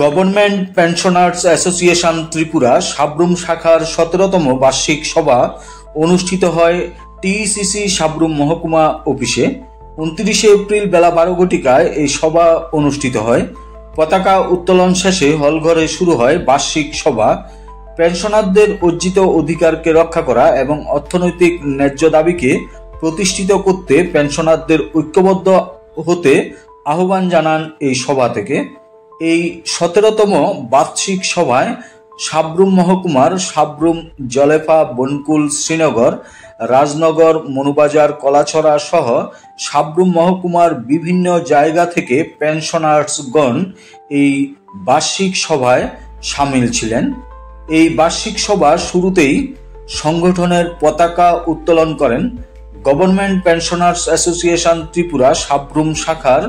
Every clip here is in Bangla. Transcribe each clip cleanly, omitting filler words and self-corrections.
Government pensioners association Tripura Sabroom শাখার 17তম বার্ষিক সভা অনুষ্ঠিত হয় টিইসিসি সাব্রুম মহকুমা অফিসে। 29 এপ্রিল বেলা 12 ঘটিকায় এই সভা অনুষ্ঠিত হয়। পতাকা উত্তোলন শেষে হলঘরে শুরু হয় বার্ষিক সভা। পেনশনারদের অর্জিত অধিকারকে রক্ষা করা এবং অর্থনৈতিক ন্যায্য দাবিকে প্রতিষ্ঠিত করতে পেনশনারদের ঐক্যবদ্ধ হতে আহ্বান জানান এই সভা থেকে। এই 17তম বার্ষিক সভায় সাব্রুম মহকুমার সাব্রুম, জলেফা, বনকুল, শ্রীনগর, রাজনগর, মনুবাজার, কলাছড়া সহ সাব্রুম মহকুমার বিভিন্ন জায়গা থেকে পেনশনার্সগণ এই বার্ষিক সভায় সামিল ছিলেন। এই বার্ষিক সভা শুরুতেই সংগঠনের পতাকা উত্তোলন করেন government pensioners association Tripura Sabroom শাখার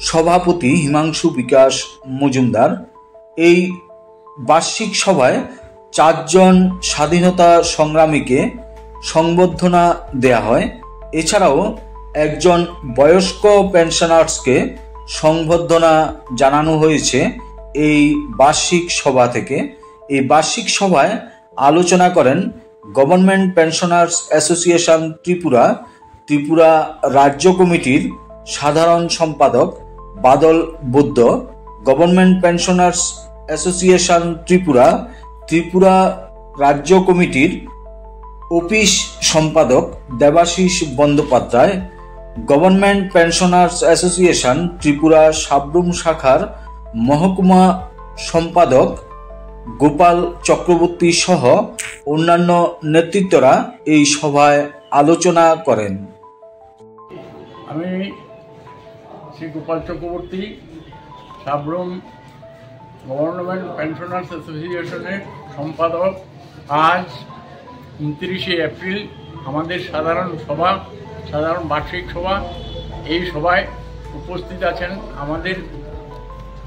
সভাপতি হিমাংশু বিকাশ মজুমদার। এই বার্ষিক সভায় 4 জন স্বাধীনতা সংগ্রামীকে সংবর্ধনা দেয়া হয়। এছাড়াও একজন বয়স্ক পেনশনার্সকে সংবর্ধনা জানানো হয়েছে এই বার্ষিক সভা থেকে। এই বার্ষিক সভায় আলোচনা করেন গভর্নমেন্ট পেনশনার্স অ্যাসোসিয়েশন ত্রিপুরা রাজ্য কমিটির সাধারণ সম্পাদক বাদল বৈদ্য, গভর্নমেন্ট পেনশনার্স অ্যাসোসিয়েশন ত্রিপুরা রাজ্য কমিটির অফিস সম্পাদক Debashis Bandyopadhyay, government pensioners association Tripura Sabroom শাখার মহকুমা সম্পাদক গোপাল চক্রবর্তী সহ অন্যান্য নেতৃত্বরা এই সভায় আলোচনা করেন। আমি শ্রী গোপাল চক্রবর্তী, সাব্রুম গভর্নমেন্ট পেনশনার্স অ্যাসোসিয়েশনের সম্পাদক। আজ 29 এপ্রিল আমাদের সাধারণ বার্ষিক সভা। এই সভায় উপস্থিত আছেন আমাদের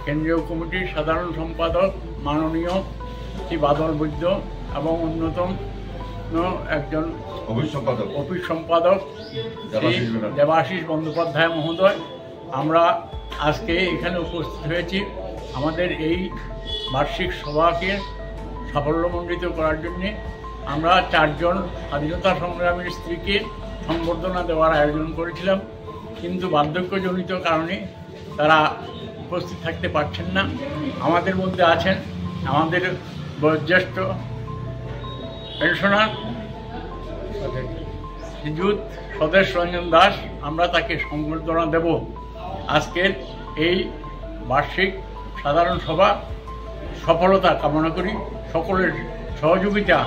কেন্দ্রীয় কমিটির সাধারণ সম্পাদক মাননীয় শ্রী বাদল বৈদ্য এবং অন্যতম একজন অফিস সম্পাদক দেবাশিস বন্দ্যোপাধ্যায় মহোদয়। আমরা আজকে এখানে উপস্থিত হয়েছি আমাদের এই বার্ষিক সভাকে সাফল্যমণ্ডিত করার জন্যে। আমরা 4 জন স্বাধীনতা সংগ্রামীর স্ত্রীকে সংবর্ধনা দেওয়ার আয়োজন করেছিলাম, কিন্তু বার্ধক্যজনিত কারণে তারা উপস্থিত থাকতে পারছেন না। আমাদের মধ্যে আছেন আমাদের বয়োজ্যেষ্ঠ পেনশনার শ্রীযুত স্বদেশ রঞ্জন দাস। আমরা তাকে সংবর্ধনা দেব। আজকের এই বার্ষিক সাধারণ সভা সফলতা কামনা করি। সকলের সহযোগিতা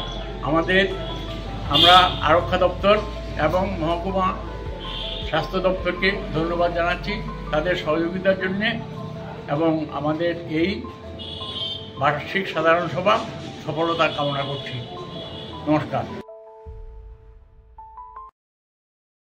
আমরা আরক্ষা দপ্তর এবং মহকুমা স্বাস্থ্য দপ্তরকে ধন্যবাদ জানাচ্ছি তাদের সহযোগিতার জন্যে, এবং আমাদের এই বার্ষিক সাধারণ সভা সফলতা কামনা করছি। নমস্কার।